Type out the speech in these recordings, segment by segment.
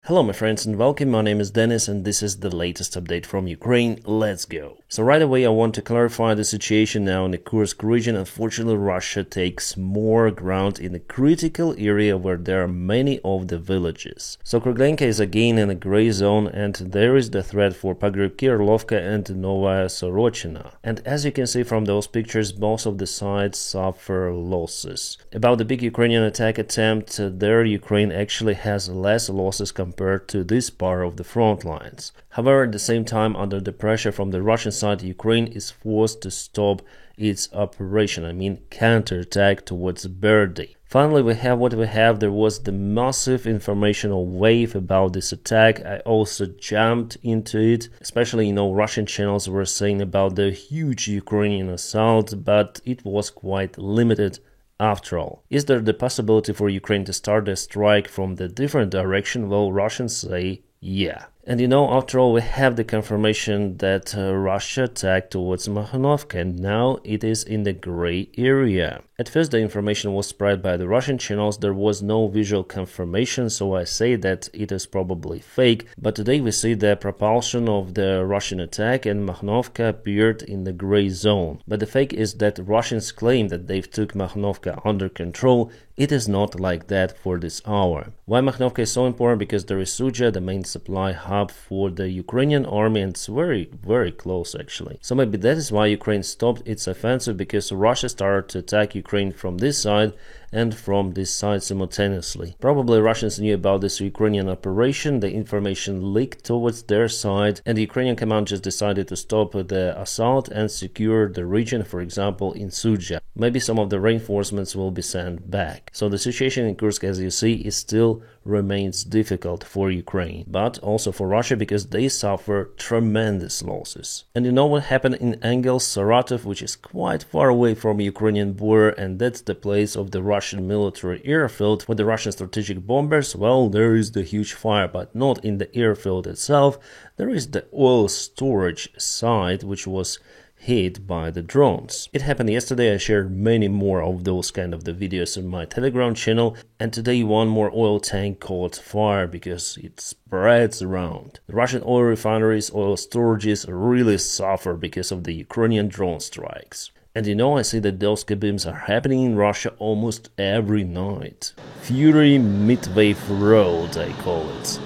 Hello my friends and welcome, my name is Dennis and this is the latest update from Ukraine. Let's go! So right away I want to clarify the situation now in the Kursk region. Unfortunately, Russia takes more ground in a critical area where there are many of the villages. So Kroglenka is again in a gray zone and there is the threat for Pogribki, Orlovka and Novaya Sorochina. And as you can see from those pictures, both of the sides suffer losses. About the big Ukrainian attack attempt, there Ukraine actually has less losses compared to this part of the front lines. However, at the same time, under the pressure from the Russian side, Ukraine is forced to stop its operation, counterattack towards Berdy. Finally, we have what we have. There was the massive informational wave about this attack. I also jumped into it, especially, Russian channels were saying about the huge Ukrainian assault, but it was quite limited. After all, is there the possibility for Ukraine to start a strike from the different direction? Well, Russians say yeah. And after all, we have the confirmation that Russia attacked towards Makhanovka, and now it is in the gray area. At first, the information was spread by the Russian channels. There was no visual confirmation, so I say that it is probably fake. But today we see the propulsion of the Russian attack, and Makhanovka appeared in the gray zone. But the fake is that Russians claim that they've took Makhanovka under control. It is not like that for this hour. Why Makhanovka is so important? Because there is Ruzzia, the main supply hub for the Ukrainian army, and it's very, very close actually. So maybe that is why Ukraine stopped its offensive, because Russia started to attack Ukraine from this side and from this side simultaneously. Probably Russians knew about this Ukrainian operation, the information leaked towards their side, and the Ukrainian command just decided to stop the assault and secure the region, for example in Ruzzia. Maybe some of the reinforcements will be sent back. So the situation in Kursk, as you see, is still remains difficult for Ukraine, but also for Russia, because they suffer tremendous losses. And you know what happened in Engels, Saratov, which is quite far away from Ukrainian border, and that's the place of the Russian military airfield with the Russian strategic bombers. Well, there is the huge fire, but not in the airfield itself. There is the oil storage site, which was hit by the drones. It happened yesterday. I shared many more of those kind of the videos on my Telegram channel, and today one more oil tank caught fire because it spreads around. The Russian oil refineries, oil storages really suffer because of the Ukrainian drone strikes. And I see that those kabims are happening in Russia almost every night. Fury Midwave Road, I call it.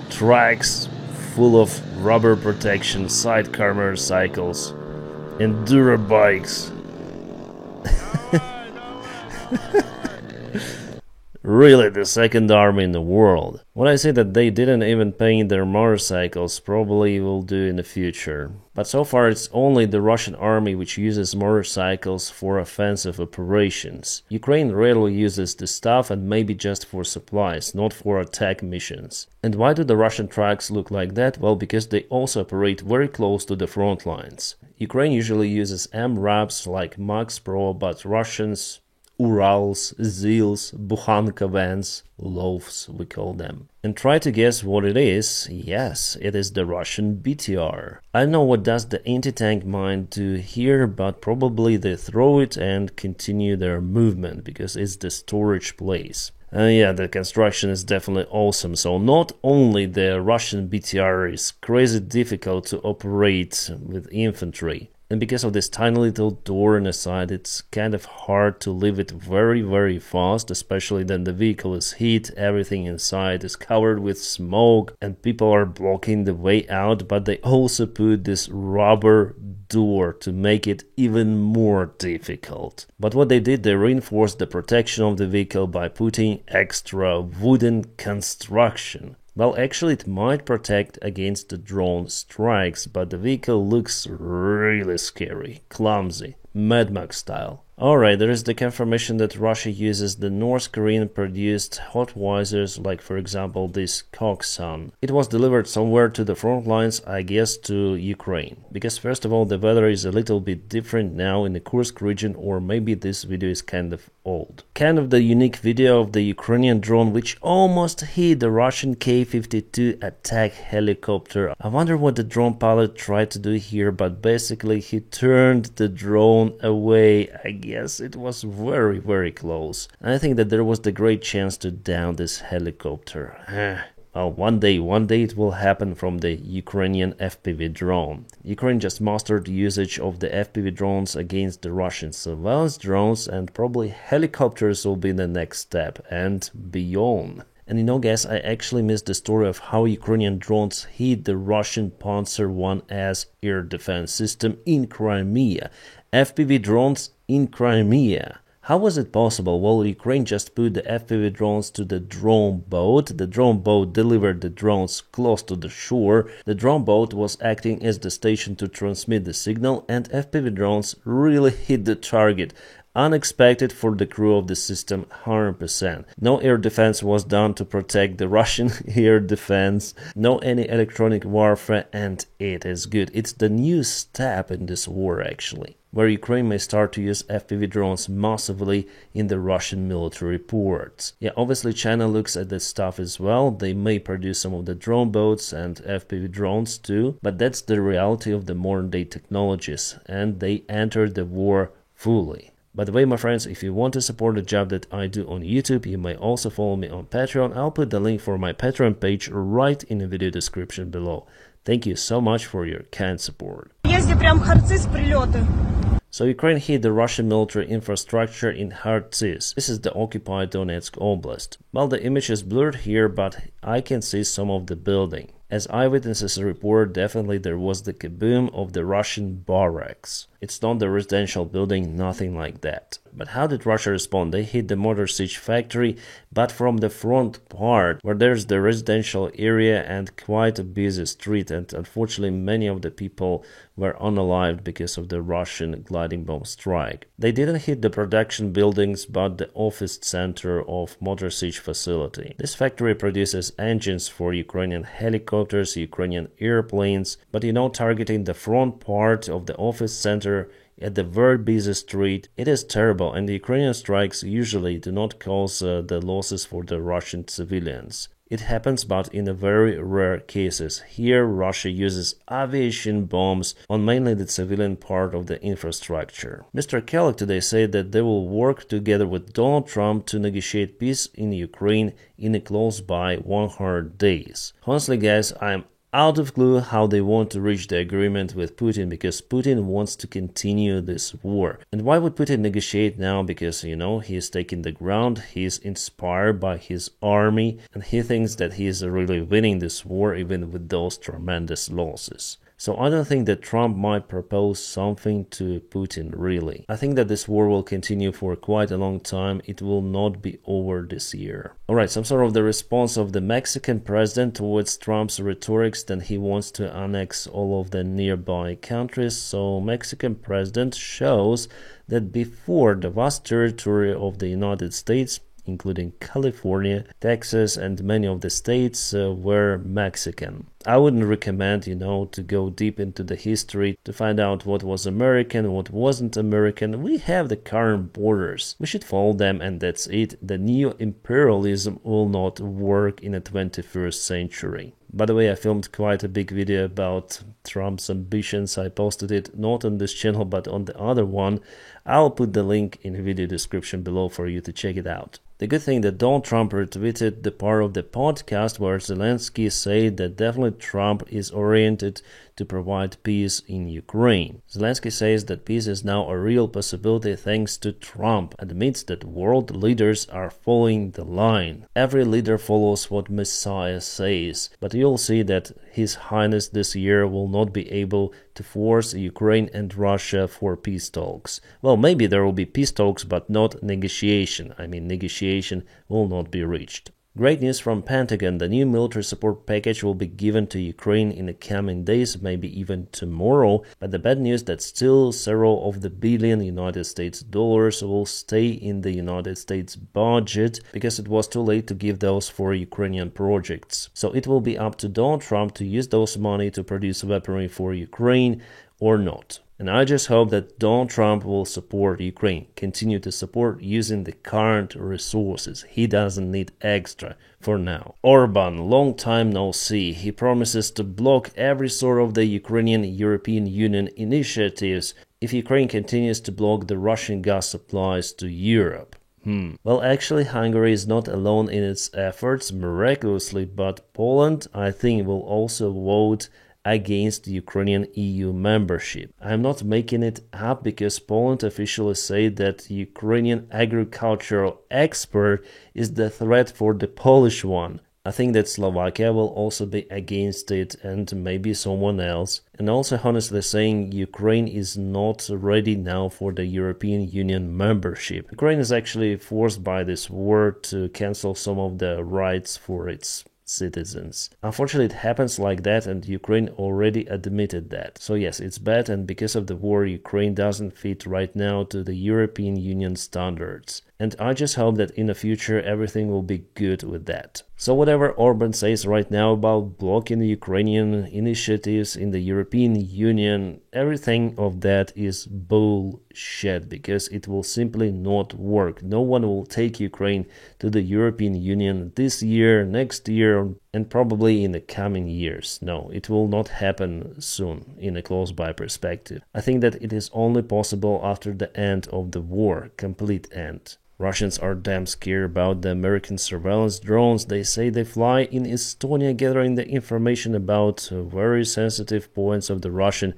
Tracks full of rubber protection, sidecar motorcycles, enduro bikes. Really the second army in the world. When I say that they didn't even paint their motorcycles, probably will do in the future. But so far it's only the Russian army which uses motorcycles for offensive operations. Ukraine rarely uses this stuff, and maybe just for supplies, not for attack missions. And why do the Russian trucks look like that? Well, because they also operate very close to the front lines. Ukraine usually uses MRAPs like Max Pro, but Russians Urals, Zils, Bukhanka vans, loaves we call them. And try to guess what it is. Yes, it is the Russian BTR. I know what does the anti-tank mine do here, but probably they throw it and continue their movement because it's the storage place. Yeah, the construction is definitely awesome. So not only the Russian BTR is crazy difficult to operate with infantry, and because of this tiny little door in the side, it's kind of hard to leave it very, very fast, especially when the vehicle is hit, everything inside is covered with smoke, and people are blocking the way out, but they also put this rubber door to make it even more difficult. But what they did, they reinforced the protection of the vehicle by putting extra wooden construction. Well, actually it might protect against the drone strikes, but the vehicle looks really scary, clumsy, Mad Max style. Alright, there is the confirmation that Russia uses the North Korean produced hot visors, like for example this Koksan. It was delivered somewhere to the front lines, I guess to Ukraine. Because first of all, the weather is a little bit different now in the Kursk region, or maybe this video is kind of old. Kind of the unique video of the Ukrainian drone which almost hit the Russian K-52 attack helicopter. I wonder what the drone pilot tried to do here, but basically he turned the drone away. I guess it was very, very close. I think that there was the great chance to down this helicopter. Well, one day it will happen from the Ukrainian FPV drone. Ukraine just mastered usage of the FPV drones against the Russian surveillance drones, and probably helicopters will be the next step and beyond. And you know, guys, I actually missed the story of how Ukrainian drones hit the Russian Panzer I-S air defense system in Crimea. FPV drones in Crimea. How was it possible? Well, Ukraine just put the FPV drones to the drone boat. The drone boat delivered the drones close to the shore. The drone boat was acting as the station to transmit the signal, and FPV drones really hit the target. Unexpected for the crew of the system, 100%. No air defense was done to protect the Russian air defense, no any electronic warfare, and it is good. It's the new step in this war, actually, where Ukraine may start to use FPV drones massively in the Russian military ports. Yeah, obviously China looks at this stuff as well. They may produce some of the drone boats and FPV drones too, but that's the reality of the modern day technologies, and they entered the war fully. By the way, my friends, if you want to support the job that I do on YouTube, you may also follow me on Patreon. I'll put the link for my Patreon page right in the video description below. Thank you so much for your kind support. So Ukraine hit the Russian military infrastructure in Kharkiv. This is the occupied Donetsk Oblast. Well, the image is blurred here, but I can see some of the building. As eyewitnesses report, definitely there was the kaboom of the Russian barracks. It's not the residential building, nothing like that. But how did Russia respond? They hit the Motor Siege factory, but from the front part, where there's the residential area and quite a busy street, and unfortunately many of the people were unalived because of the Russian gliding bomb strike. They didn't hit the production buildings, but the office center of Motor Siege facility. This factory produces engines for Ukrainian helicopters, Ukrainian airplanes, but targeting the front part of the office center at the very busy street, it is terrible, and the Ukrainian strikes usually do not cause the losses for the Russian civilians. It happens, but in a very rare cases. Here, Russia uses aviation bombs on mainly the civilian part of the infrastructure. Mr. Kellogg today said that they will work together with Donald Trump to negotiate peace in Ukraine in a close by 100 days. Honestly, guys, I'm out of clue how they want to reach the agreement with Putin, because Putin wants to continue this war. And why would Putin negotiate now? Because, he is taking the ground, he is inspired by his army, and he thinks that he is really winning this war even with those tremendous losses. So I don't think that Trump might propose something to Putin, really. I think that this war will continue for quite a long time. It will not be over this year. Alright, some sort of the response of the Mexican president towards Trump's rhetorics that he wants to annex all of the nearby countries. So Mexican president shows that before the vast territory of the United States, including California, Texas, and many of the states were Mexican. I wouldn't recommend, to go deep into the history to find out what was American, what wasn't American. We have the current borders. We should follow them, and that's it. The neo-imperialism will not work in the 21st century. By the way, I filmed quite a big video about Trump's ambitions. I posted it not on this channel, but on the other one. I'll put the link in the video description below for you to check it out. The good thing that Donald Trump retweeted the part of the podcast where Zelensky said that definitely Trump is oriented to provide peace in Ukraine. Zelensky says that peace is now a real possibility thanks to Trump, and admits that world leaders are following the line. Every leader follows what Messiah says, but you'll see that His Highness this year will not be able to force Ukraine and Russia for peace talks. Well, maybe there will be peace talks, but not negotiation. Negotiation will not be reached. Great news from Pentagon. The new military support package will be given to Ukraine in the coming days, maybe even tomorrow. But the bad news that still several of the billion United States dollars will stay in the United States budget because it was too late to give those for Ukrainian projects. So it will be up to Donald Trump to use those money to produce weaponry for Ukraine or not. And I just hope that Donald Trump will support Ukraine, continue to support using the current resources. He doesn't need extra for now. Orban, long time no see. He promises to block every sort of the Ukrainian European Union initiatives if Ukraine continues to block the Russian gas supplies to Europe. Well, actually, Hungary is not alone in its efforts, miraculously, but Poland, I think, will also vote against Ukrainian EU membership. I'm not making it up because Poland officially said that Ukrainian agricultural export is the threat for the Polish one. I think that Slovakia will also be against it and maybe someone else. And also honestly saying Ukraine is not ready now for the European Union membership. Ukraine is actually forced by this war to cancel some of the rights for its citizens. Unfortunately, it happens like that, and Ukraine already admitted that. So yes, it's bad, and because of the war, Ukraine doesn't fit right now to the European Union standards. And I just hope that in the future everything will be good with that. So whatever Orban says right now about blocking the Ukrainian initiatives in the European Union, everything of that is bullshit, because it will simply not work. No one will take Ukraine to the European Union this year, next year, and probably in the coming years. No, it will not happen soon in a close-by perspective. I think that it is only possible after the end of the war, complete end. Russians are damn scared about the American surveillance drones. They say they fly in Estonia gathering the information about very sensitive points of the Russian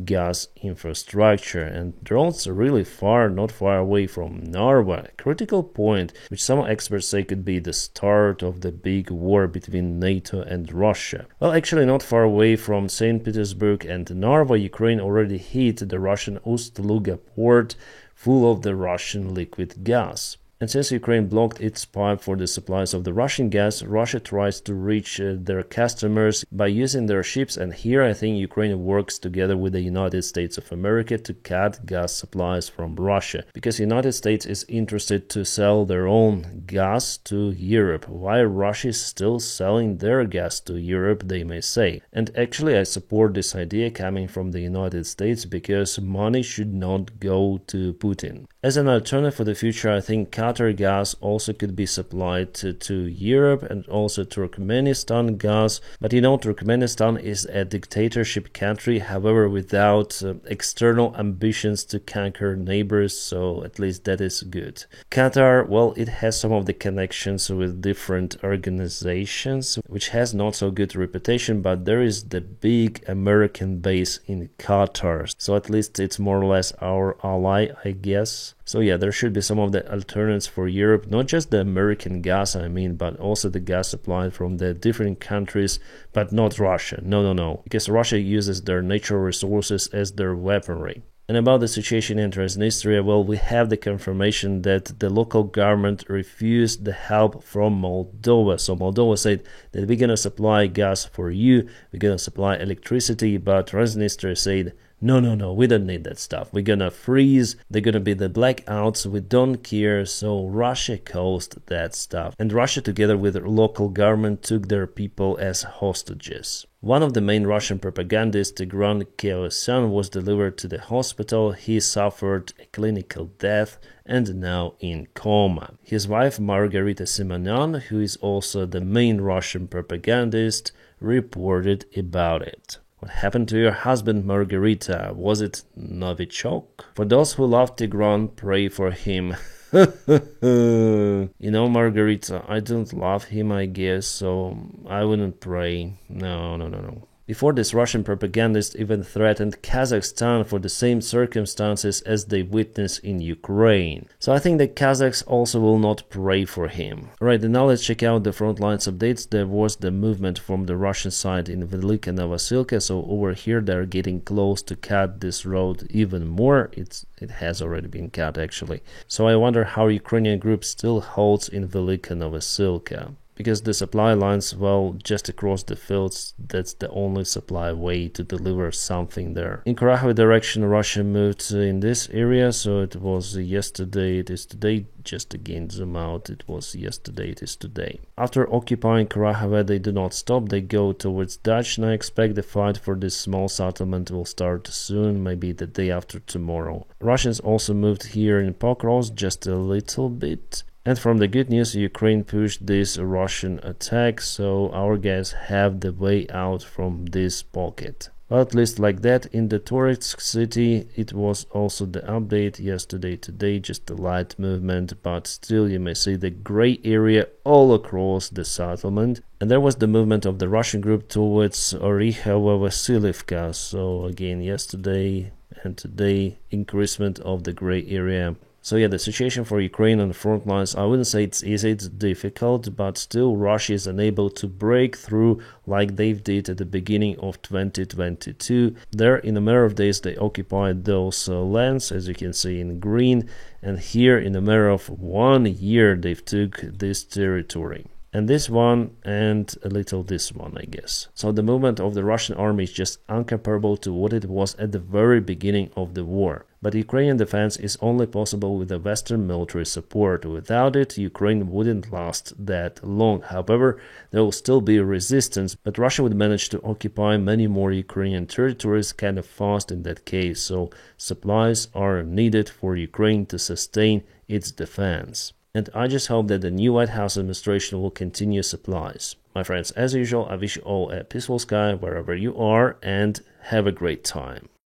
gas infrastructure. And drones are really far, not far away from Narva, a critical point which some experts say could be the start of the big war between NATO and Russia. Well, actually not far away from St. Petersburg and Narva, Ukraine already hit the Russian Ust-Luga port, full of the Russian liquid gas. And since Ukraine blocked its pipe for the supplies of the Russian gas, Russia tries to reach their customers by using their ships, and here I think Ukraine works together with the United States of America to cut gas supplies from Russia, because the United States is interested to sell their own gas to Europe, while Russia is still selling their gas to Europe, they may say. And actually I support this idea coming from the United States, because money should not go to Putin. As an alternative for the future, I think Qatar gas also could be supplied to Europe, and also Turkmenistan gas. But you know, Turkmenistan is a dictatorship country, however, without external ambitions to conquer neighbors, so at least that is good. Qatar, well, it has some of the connections with different organizations, which has not so good reputation, but there is the big American base in Qatar, so at least it's more or less our ally, I guess. So yeah, there should be some of the alternatives for Europe, not just the American gas, I mean, but also the gas supplied from the different countries, but not Russia. No, because Russia uses their natural resources as their weaponry. And about the situation in Transnistria, well, we have the confirmation that the local government refused the help from Moldova. So Moldova said that we're going to supply gas for you, we're going to supply electricity, but Transnistria said, no, we don't need that stuff. We're gonna freeze, they're gonna be the blackouts, we don't care, so Russia caused that stuff. And Russia, together with the local government, took their people as hostages. One of the main Russian propagandists, Tigran Keosan, was delivered to the hospital. He suffered a clinical death and now in coma. His wife, Margarita Simonyan, who is also the main Russian propagandist, reported about it. What happened to your husband, Margarita? Was it Novichok? For those who love Tigran, pray for him. You know, Margarita, I don't love him, I guess, so I wouldn't pray. No. Before this, Russian propagandist even threatened Kazakhstan for the same circumstances as they witnessed in Ukraine. So I think the Kazakhs also will not pray for him. Alright, and now let's check out the front lines updates. There was the movement from the Russian side in Velika Novosilka, so over here they're getting close to cut this road even more. It has already been cut actually. So I wonder how Ukrainian group still holds in Velika Novosilka. Because the supply lines, well, just across the fields, that's the only supply way to deliver something there. In Karakhov direction, Russia moved in this area, so it was yesterday, it is today. Just again zoom out, it was yesterday, it is today. After occupying Karakhov, they do not stop, they go towards Dutch, and I expect the fight for this small settlement will start soon, maybe the day after tomorrow. Russians also moved here in Pokrovsk just a little bit. And from the good news, Ukraine pushed this Russian attack, so our guys have the way out from this pocket. Well, at least like that. In the Kursk city, it was also the update yesterday, today, just a light movement, but still you may see the gray area all across the settlement. And there was the movement of the Russian group towards Orikhovo-Vasilivka. So again, yesterday and today, increasement of the gray area. So yeah, the situation for Ukraine on the front lines, I wouldn't say it's easy, it's difficult, but still Russia is unable to break through like they did at the beginning of 2022. There, in a matter of days, they occupied those lands, as you can see in green, and here in a matter of 1 year, they've took this territory. And this one, and a little this one, I guess. So the movement of the Russian army is just incomparable to what it was at the very beginning of the war. But Ukrainian defense is only possible with the Western military support. Without it, Ukraine wouldn't last that long. However, there will still be resistance, but Russia would manage to occupy many more Ukrainian territories kind of fast in that case. So supplies are needed for Ukraine to sustain its defense. And I just hope that the new White House administration will continue supplies. My friends, as usual, I wish you all a peaceful sky wherever you are and have a great time.